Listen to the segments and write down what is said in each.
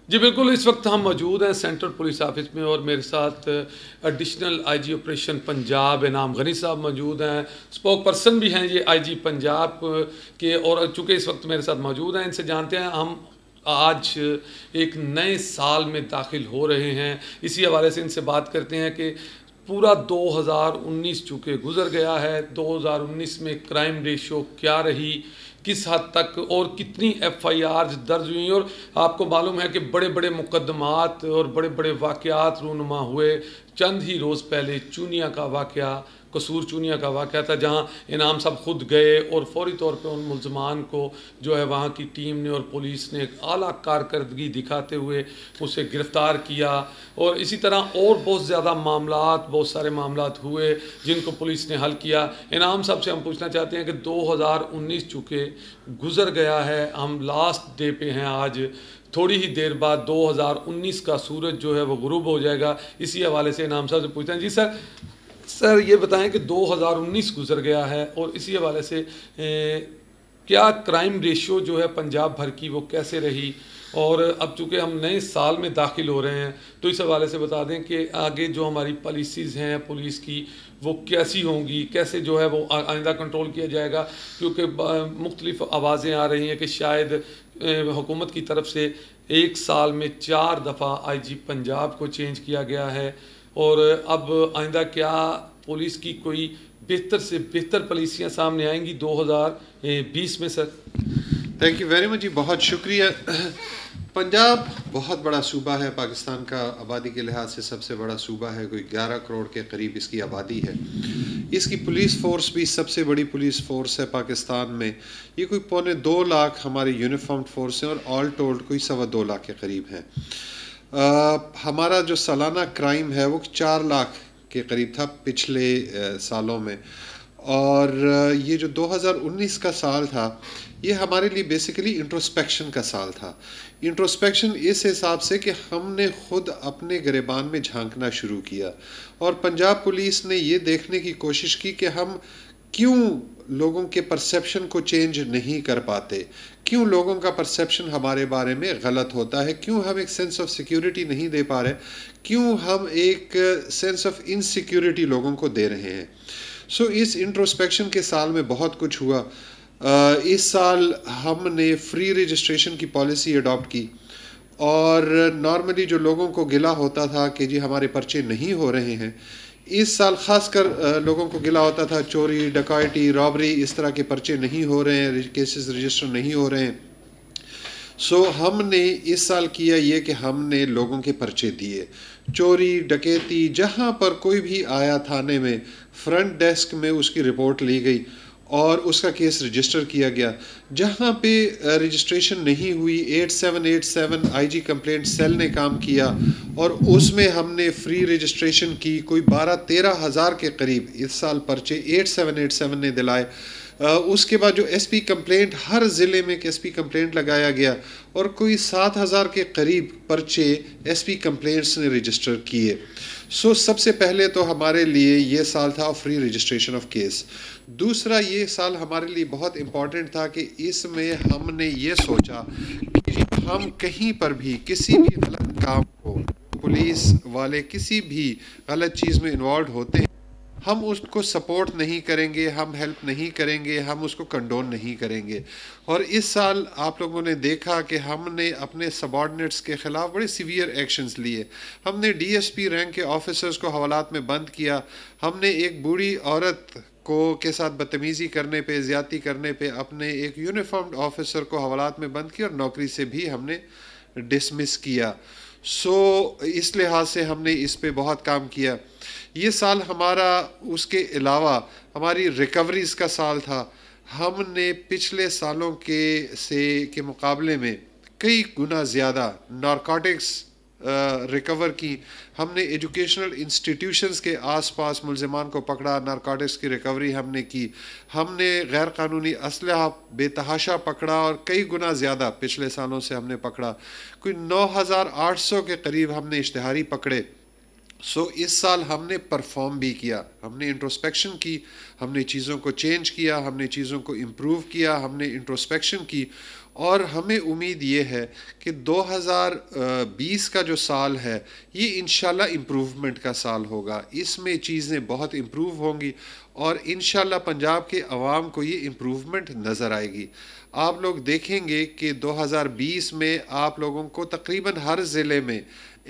جی بالکل، اس وقت ہم موجود ہیں سینٹرل پولیس آفس میں اور میرے ساتھ additional I G operation Punjab Inam Ghani صاحب موجود ہیں، اسپوک پرسن بھی ہیں یہ آئی جی پنجاب کے، اور چونکہ اس وقت میرے ساتھ موجود ہیں ان سے جانتے ہیں ہم آج ایک نئے سال میں داخل ہو رہے ہیں، اسی حوالے سے ان سے بات کرتے ہیں کہ پورا 2019 چونکہ گزر گیا ہے، 2019 میں کرائم ریشو کیا رہی، کس حد تک اور کتنی ایف آئی آرز درج ہوئیں، اور آپ کو معلوم ہے کہ بڑے بڑے مقدمات اور بڑے بڑے واقعات رونما ہوئے۔ چند ہی روز پہلے چونیا کا واقعہ، قصور چونیا کا واقعہ تھا، جہاں انعام صاحب خود گئے اور فوری طور پہ ان ملزمان کو جو ہے وہاں کی ٹیم نے اور پولیس نے ایک اعلیٰ کارکردگی دکھاتے ہوئے اسے گرفتار کیا، اور اسی طرح اور بہت زیادہ معاملات، بہت سارے معاملات ہوئے جن کو پولیس نے حل کیا۔ انعام صاحب سے ہم پوچھنا چاہتے ہیں کہ 2019 چونکہ گزر گیا ہے، ہم لاسٹ ڈے پہ ہیں آج، تھوڑی ہی دیر بعد 2019 کا سورج جو ہے وہ غروب ہو جائے گا، اسی حوالے سے انعام صاحب سے پوچھتے ہیں۔ جی سر یہ بتائیں کہ 2019 گزر گیا ہے اور اسی حوالے سے کیا کرائم ریشو جو ہے پنجاب بھر کی وہ کیسے رہی، اور اب چونکہ ہم نئے سال میں داخل ہو رہے ہیں تو اس حوالے سے بتا دیں کہ آگے جو ہماری پالیسیز ہیں پولیس کی وہ کیسی ہوں گی، کیسے جو ہے وہ آئندہ کنٹرول کیا جائے گا، کیونکہ مختلف آوازیں آ رہی ہیں کہ شاید حکومت کی طرف سے ایک سال میں 4 دفعہ آئی جی پنجاب کو چینج کیا گیا ہے، اور اب آئندہ کیا پولیس کی کوئی بہتر سے بہتر پالیسیاں سامنے آئیں گی 2020 میں؟ Sir thank you very much جی، بہت شکریہ۔ پنجاب بہت بڑا صوبہ ہے، پاکستان کا آبادی کے لحاظ سے سب سے بڑا صوبہ ہے، کوئی 11 کروڑ کے قریب اس کی آبادی ہے۔ اس کی پولیس فورس بھی سب سے بڑی پولیس فورس ہے پاکستان میں، یہ کوئی 2.25 لاکھ ہماری یونیفارمڈ فورس ہیں، اور آل ٹولڈ کوئی 2.25 لاکھ کے قریب ہیں۔ ہمارا جو سالانہ کرائم ہے وہ 4 لاکھ کے قریب تھا پچھلے سالوں میں، اور یہ جو 2019 کا سال تھا یہ ہمارے لیے بیسیکلی انٹروسپیکشن کا سال تھا۔ انٹروسپیکشن اس حساب سے کہ ہم نے خود اپنے گریبان میں جھانکنا شروع کیا، اور پنجاب پولیس نے یہ دیکھنے کی کوشش کی کہ ہم کیوں لوگوں کے پرسیپشن کو چینج نہیں کر پاتے، کیوں لوگوں کا پرسیپشن ہمارے بارے میں غلط ہوتا ہے، کیوں ہم ایک سینس آف سیکیورٹی نہیں دے پا رہے، کیوں ہم ایک سینس آف انسیکیورٹی لوگوں کو دے رہے ہیں۔ اس انٹروسپیکشن کے سال میں بہت کچھ ہوا۔ اس سال ہم نے فری رجسٹریشن کی پالیسی اڈاپٹ کی، اور نارملی جو لوگوں کو گلہ ہوتا تھا کہ جی ہمارے پرچے نہیں ہو رہے ہیں، اس سال خاص کر لوگوں کو گلہ ہوتا تھا چوری، ڈکیتی، رابری، اس طرح کے پرچے نہیں ہو رہے ہیں، کیسز رجسٹر نہیں ہو رہے ہیں۔ ہم نے اس سال کیا یہ کہ ہم نے لوگوں کے پرچے دیے، چوری ڈکیتی جہاں پر کوئی بھی آیا تھانے میں فرنٹ ڈیسک میں اس کی رپورٹ لی گئی اور اس کا کیس رجسٹر کیا گیا۔ جہاں پہ رجسٹریشن نہیں ہوئی 8787 آئی جی کمپلینٹ سیل نے کام کیا، اور اس میں ہم نے فری رجسٹریشن کی، کوئی 12-13 ہزار کے قریب اس سال پرچے 8787 نے دلائے۔ اس کے بعد جو ایس پی کمپلینٹ، ہر ضلع میں ایک ایس پی کمپلینٹ لگایا گیا، اور کوئی 7000 کے قریب پرچے ایس پی کمپلینٹس نے رجسٹر کیے۔ سب سے پہلے تو ہمارے لیے یہ سال تھا فری رجسٹریشن آف کیس۔ دوسرا یہ سال ہمارے لیے بہت امپورٹنٹ تھا کہ اس میں ہم نے یہ سوچا کہ ہم کہیں پر بھی کسی بھی غلط کام کو، پولیس والے کسی بھی غلط چیز میں انوالوڈ ہوتے ہیں، ہم اس کو سپورٹ نہیں کریں گے، ہم ہیلپ نہیں کریں گے، ہم اس کو کنڈون نہیں کریں گے۔ اور اس سال آپ لوگوں نے دیکھا کہ ہم نے اپنے سبارڈینیٹس کے خلاف بڑے سیویئر ایکشنز لیے۔ ہم نے ڈی ایس پی رینک کے آفیسرز کو حوالات میں بند کیا، ہم نے ایک بوڑھی عورت کے ساتھ بدتمیزی کرنے پہ، زیادتی کرنے پہ اپنے ایک یونیفارمڈ آفیسر کو حوالات میں بند کیا، اور نوکری سے بھی ہم نے ڈسمس کیا۔ اس لحاظ سے ہم نے اس پہ بہت کام کیا۔ یہ سال ہمارا اس کے علاوہ ہماری ریکوریز کا سال تھا۔ ہم نے پچھلے سالوں کے مقابلے میں کئی گنا زیادہ نارکوٹکس ریکور کی۔ ہم نے ایجوکیشنل انسٹیٹیوشنز کے آس پاس ملزمان کو پکڑا، نارکوٹکس کی ریکوری ہم نے کی۔ ہم نے غیر قانونی اسلحہ بے تحاشا پکڑا، اور کئی گنا زیادہ پچھلے سالوں سے ہم نے پکڑا۔ کوئی 9800 کے قریب ہم نے اشتہاری پکڑے۔ اس سال ہم نے پرفارم بھی کیا، ہم نے انٹروسپیکشن کی، ہم نے چیزوں کو چینج کیا، ہم نے چیزوں کو امپروو کیا، ہم نے انٹروسپیکشن کی، اور ہمیں امید یہ ہے کہ 2020 کا جو سال ہے یہ انشاءاللہ امپروومنٹ کا سال ہوگا، اس میں چیزیں بہت امپروو ہوں گی اور انشاءاللہ پنجاب کے عوام کو یہ امپروومنٹ نظر آئے گی۔ آپ لوگ دیکھیں گے کہ 2020 میں آپ لوگوں کو تقریباً ہر ضلع میں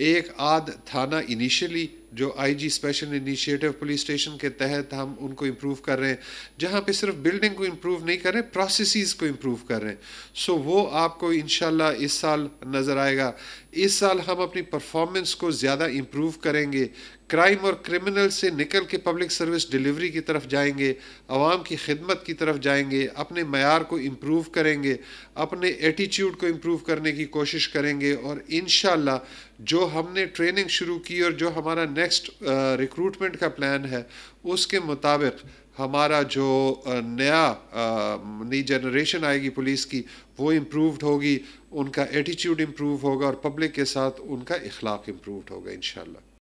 ایک آدھ تھانہ انیشلی جو آئی جی اسپیشل انیشیٹو پولیس اسٹیشن کے تحت ہم ان کو امپروو کر رہے ہیں، جہاں پہ صرف بلڈنگ کو امپروو نہیں کر رہے، پروسیسز کو امپروو کر رہے ہیں۔ سو وہ آپ کو انشاءاللہ اس سال نظر آئے گا۔ اس سال ہم اپنی پرفارمنس کو زیادہ امپروو کریں گے، کرائم اور کرمنل سے نکل کے پبلک سروس ڈیلیوری کی طرف جائیں گے، عوام کی خدمت کی طرف جائیں گے، اپنے معیار کو امپروو کریں گے، اپنے ایٹیچیوڈ کو امپروو کرنے کی کوشش کریں گے، اور انشاءاللہ جو ہم نے ٹریننگ شروع کی اور جو ہمارا نیکسٹ ریکروٹمنٹ کا پلان ہے اس کے مطابق ہمارا جو نئی جنریشن آئے گی پولیس کی وہ امپرووڈ ہوگی، ان کا ایٹیچیوڈ امپروو ہوگا اور پبلک کے ساتھ ان کا اخلاق امپرووڈ ہوگا انشاءاللہ۔